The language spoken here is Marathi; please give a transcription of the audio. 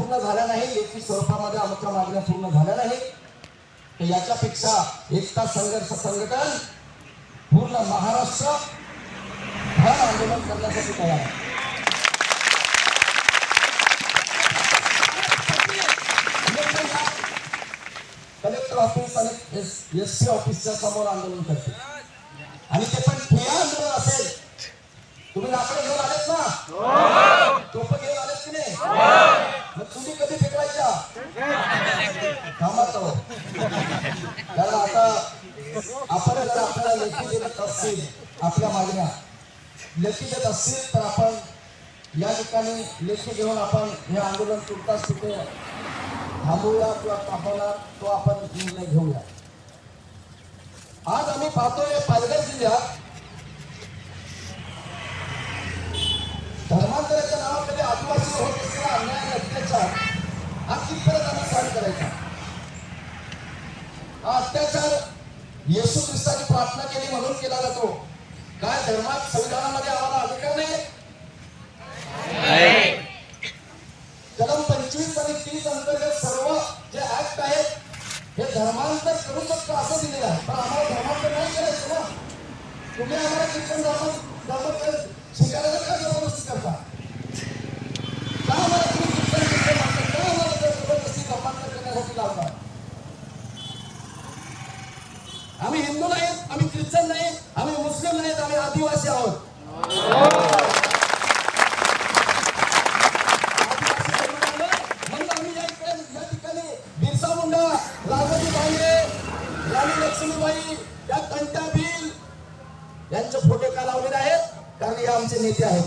पूर्ण झाल्या नाही, लेखी स्वरूपामध्ये आमच्या मागण्या पूर्ण झाल्या नाही, तर याच्यापेक्षा एकता संघर्ष संघटन पूर्ण महाराष्ट्र भर आंदोलन करण्यासाठी तयार आहे. कलेक्टर ऑफिस आणि एससी ऑफिसच्या समोर आंदोलन करते आणि ते पण ठिय्या आंदोलन असेल. तुम्ही लाकडं घेऊन आलेत ना, टोप घेऊन आलेत की नाही, मग तुम्ही कधी फेकवायच्या कामात. कारण आता आपण जर आपल्याला लेखी देत असतील, आपल्या मागण्या लेखी देत असतील, तर आपण या ठिकाणी लेखी घेऊन आपण हे आंदोलन तुर्तास तिथे थांबवूया किंवा थांबवणार, तो आपण निर्णय घेऊया. आज आम्ही पाहतोय पालघर जिल्ह्यात धर्मांतराच्या नावाखाली आदिवासी होत असलेला अन्याय अत्याचार हा कितपर्यंत आम्ही सहन करायचा. हा अत्याचार येशू ख्रिस्ताची प्रार्थना केली म्हणून केला जातो. काय धर्मात संविधानामध्ये आम्हाला अधिकार नाही? कलम 25 आणि 30 अंतर्गत सर्व जे ऍक्ट आहेत हे धर्मांतर करू शकतो असं दिलेलं आहे. पण आम्हाला धर्मांतर नाही करायचं ना. तुम्ही आम्हाला ख्रिश्चन धर्म स्वीकारायला काय जबरदस्ती करता? का आम्हाला तुम्ही ख्रिश्चन म्हणता? का आम्हाला जबरदस्ती धर्मांतर करण्यासाठी लावता? आम्ही हिंदू नाहीत, आम्ही ख्रिश्चन नाही, आम्ही मुस्लिम नाहीत, आम्ही आदिवासी आहोत. लक्ष्मीबाई या कंटा बिल यांचे फोटो का लावलेले आहेत? कारण हे आमचे नेते आहेत.